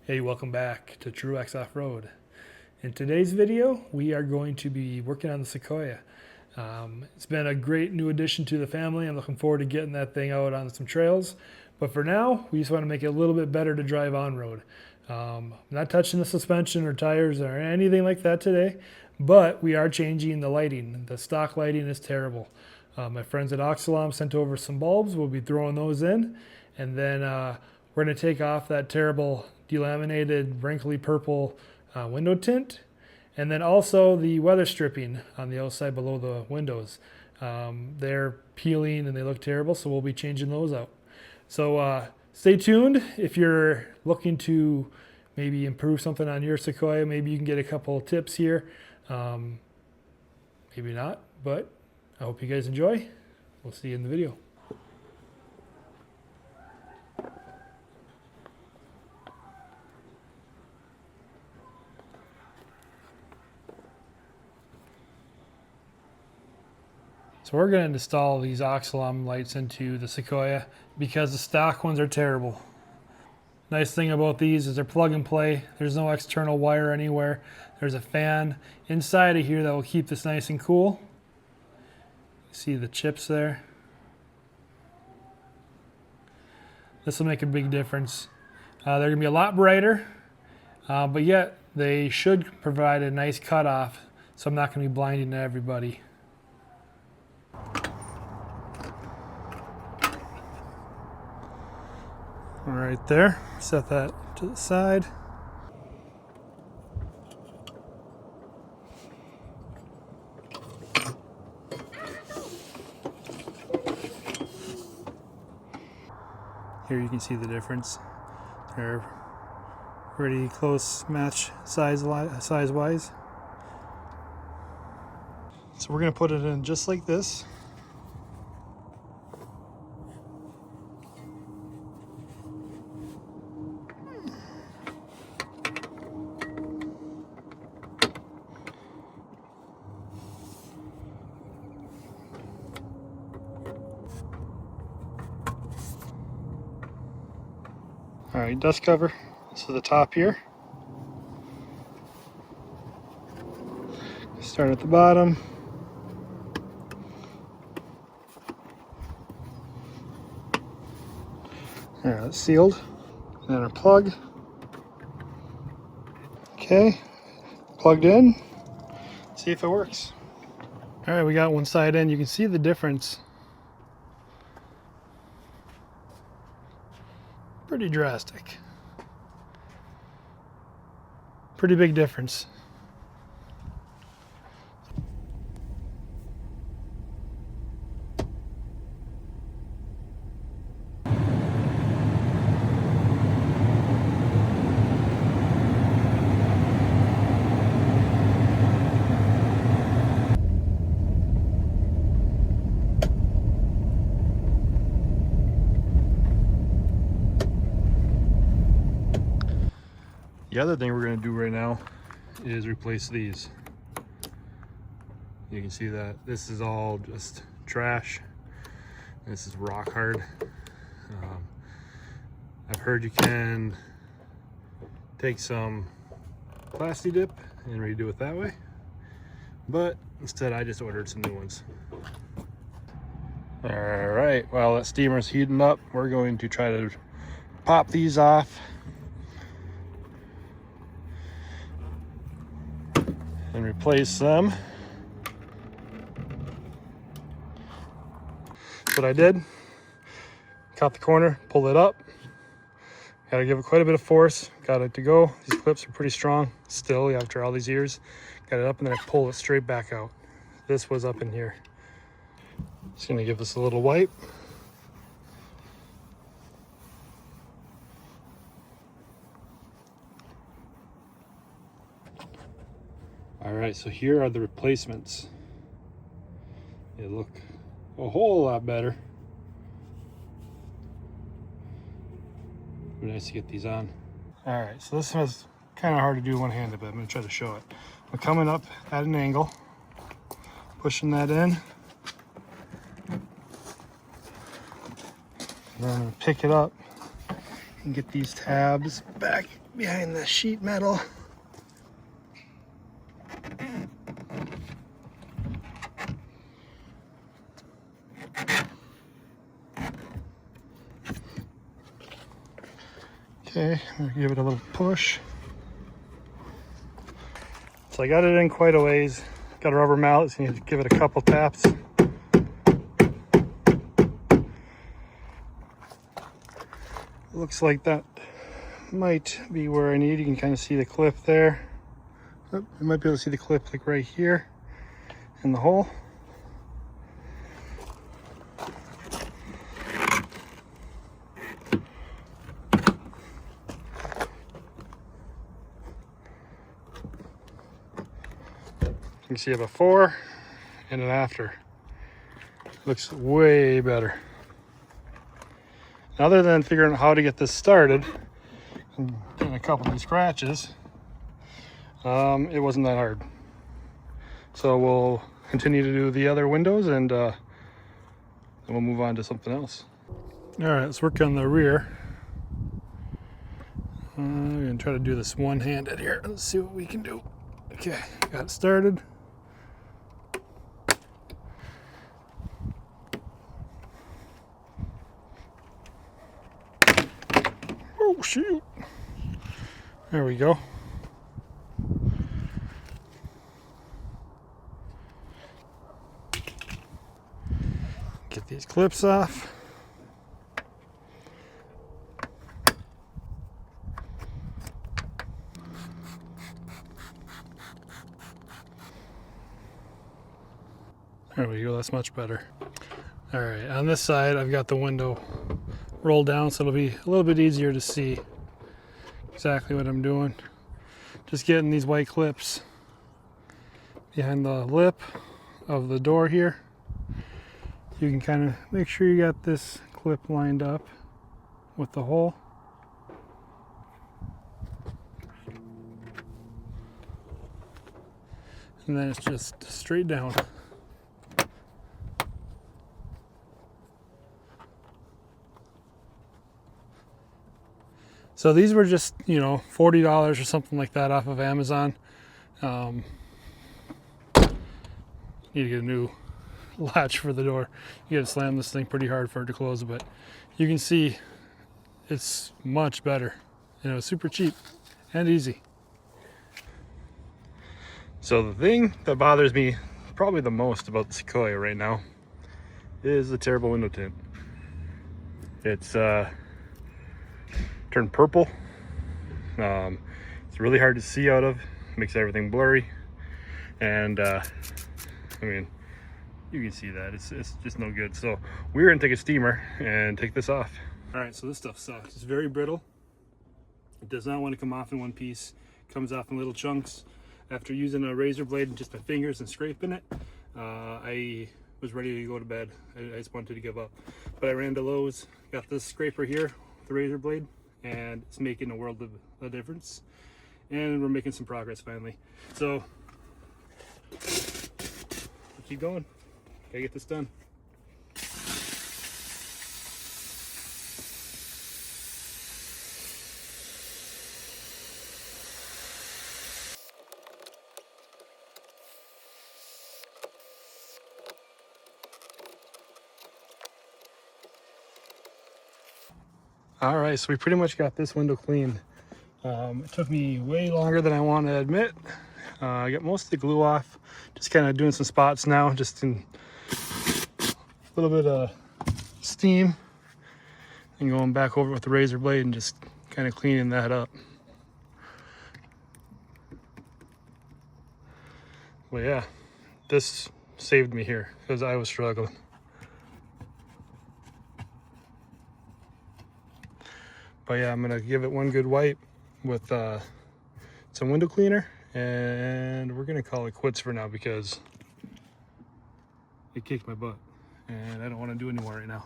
Hey, welcome back to Truex Off-Road. In today's video, we are going to be working on the Sequoia. It's been a great new addition to the family. I'm looking forward to getting that thing out on some trails. But for now, we just want to make it a little bit better to drive on-road. I'm not touching the suspension or tires or anything like that today, but we are changing the lighting. The stock lighting is terrible. My friends at Oxilam sent over some bulbs. We'll be throwing those in, and then we're going to take off that terrible delaminated wrinkly purple window tint, and then also the weather stripping on the outside below the windows. They're peeling and they look terrible, so we'll be changing those out. So stay tuned. If you're looking to maybe improve something on your Sequoia, maybe you can get a couple of tips here. Maybe not, but I hope you guys enjoy. We'll see you in the video. So we're going to install these Oxilam lights into the Sequoia because the stock ones are terrible. Nice thing about these is they're plug and play. There's no external wire anywhere. There's a fan inside of here that will keep this nice and cool. See the chips there? This will make a big difference. They're going to be a lot brighter, but yet they should provide a nice cutoff, so I'm not going to be blinding to everybody. Right there, set that to the side. Here you can see the difference. They're pretty close match size-wise. So we're going to put it in just like this. All right, dust cover. This is the top here. Start at the bottom. There, that's sealed. And then our plug. Okay, plugged in. See if it works. All right, we got one side in. You can see the difference. Pretty drastic. Pretty big difference. The other thing we're going to do right now is replace these. You can see that this is all just trash. This is rock hard. I've heard you can take some Plasti Dip and redo it that way, but instead I just ordered some new ones. All right, while that steamer's heating up, we're going to try to pop these off and replace them. That's what I did. Caught the corner, pulled it up. Got to give it quite a bit of force. Got it to go. These clips are pretty strong still after all these years. Got it up and then I pulled it straight back out. This was up in here. Just gonna give this a little wipe. All right, so here are the replacements. They look a whole lot better. Be nice to get these on. All right, so this was kind of hard to do one-handed, but I'm gonna try to show it. I'm coming up at an angle, pushing that in. And then I'm gonna pick it up and get these tabs back behind the sheet metal. Okay, I'm gonna give it a little push. So I got it in quite a ways. Got a rubber mallet, so you need to give it a couple taps. Looks like that might be where I need. You can kind of see the clip there. Oh, you might be able to see the clip like right here in the hole. You can see a before and an after. Looks way better. Other than figuring out how to get this started and getting a couple of these scratches, it wasn't that hard. So we'll continue to do the other windows and then we'll move on to something else. All right, let's work on the rear. I'm gonna try to do this one-handed here. Let's see what we can do. Okay, got it started. Oh shoot, there we go. Get these clips off. There we go, that's much better. All right, on this side I've got the window rolled down, so it'll be a little bit easier to see exactly what I'm doing. Just getting these white clips behind the lip of the door here. You can kind of make sure you got this clip lined up with the hole. And then it's just straight down. So these were just, you know, $40 or something like that off of Amazon. Need to get a new latch for the door. You gotta slam this thing pretty hard for it to close, but you can see it's much better. You know, super cheap and easy. So the thing that bothers me probably the most about the Sequoia right now is the terrible window tint. It's turned purple. It's really hard to see out of, makes everything blurry, and I mean, you can see that it's just no good. So we're gonna take a steamer and take this off. All right, so this stuff sucks. It's very brittle. It does not want to come off in one piece. It comes off in little chunks. After using a razor blade and just my fingers and scraping it, I was ready to go to bed. I just wanted to give up, but I ran to Lowe's, got this scraper here with the razor blade, and it's making a world of a difference, and we're making some progress finally. So we'll keep going. Gotta get this done. All right, so we pretty much got this window cleaned. It took me way longer than I want to admit. I got most of the glue off, just kind of doing some spots now, just in a little bit of steam, and going back over with the razor blade and just kind of cleaning that up. But yeah, this saved me here because I was struggling. But yeah, I'm gonna give it one good wipe with some window cleaner, and we're gonna call it quits for now because it kicked my butt and I don't want to do anymore right now.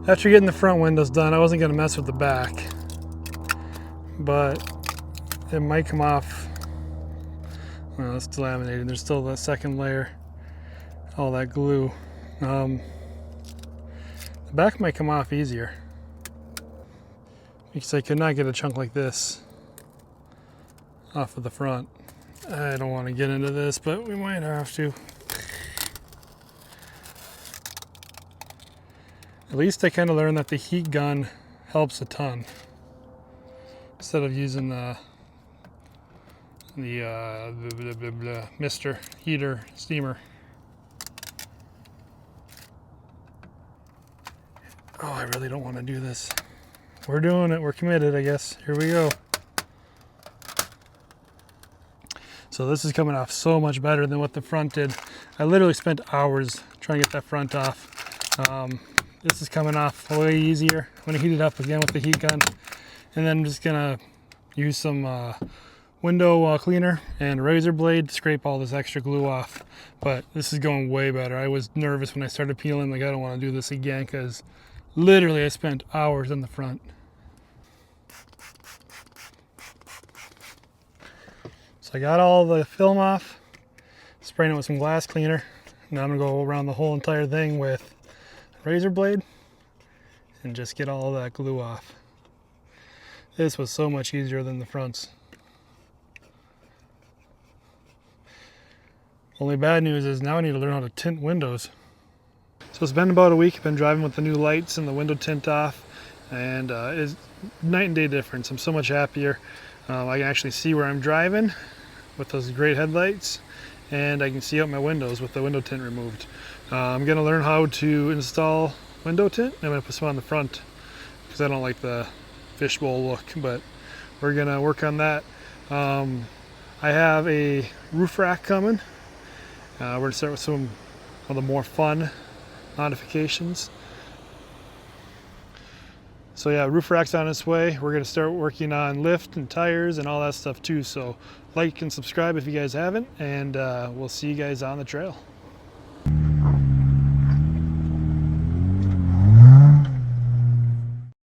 After getting the front windows done, I wasn't gonna mess with the back, but it might come off. Well, it's delaminated. There's still that second layer, all that glue. The back might come off easier. because I could not get a chunk like this off of the front. I don't want to get into this, but we might have to. At least I kind of learned that the heat gun helps a ton. Instead of using the Mr. Heater steamer. Oh, I really don't want to do this. We're doing it. We're committed, I guess. Here we go. So this is coming off so much better than what the front did. I literally spent hours trying to get that front off. This is coming off way easier. I'm going to heat it up again with the heat gun. And then I'm just going to use some window cleaner and razor blade to scrape all this extra glue off. But this is going way better. I was nervous when I started peeling. Like, I don't want to do this again because literally I spent hours on the front. So I got all the film off, spraying it with some glass cleaner. Now I'm gonna go around the whole entire thing with a razor blade and just get all that glue off. This was so much easier than the fronts. Only bad news is now I need to learn how to tint windows. So it's been about a week. I've been driving with the new lights and the window tint off, and it's night and day difference. I'm so much happier. I can actually see where I'm driving with those great headlights, and I can see out my windows with the window tint removed. I'm going to learn how to install window tint. I'm going to put some on the front because I don't like the fishbowl look, but we're going to work on that. I have a roof rack coming. We're going to start with some of the more fun modifications. So yeah, roof rack's on its way. We're going to start working on lift and tires and all that stuff too. So like and subscribe if you guys haven't, and we'll see you guys on the trail.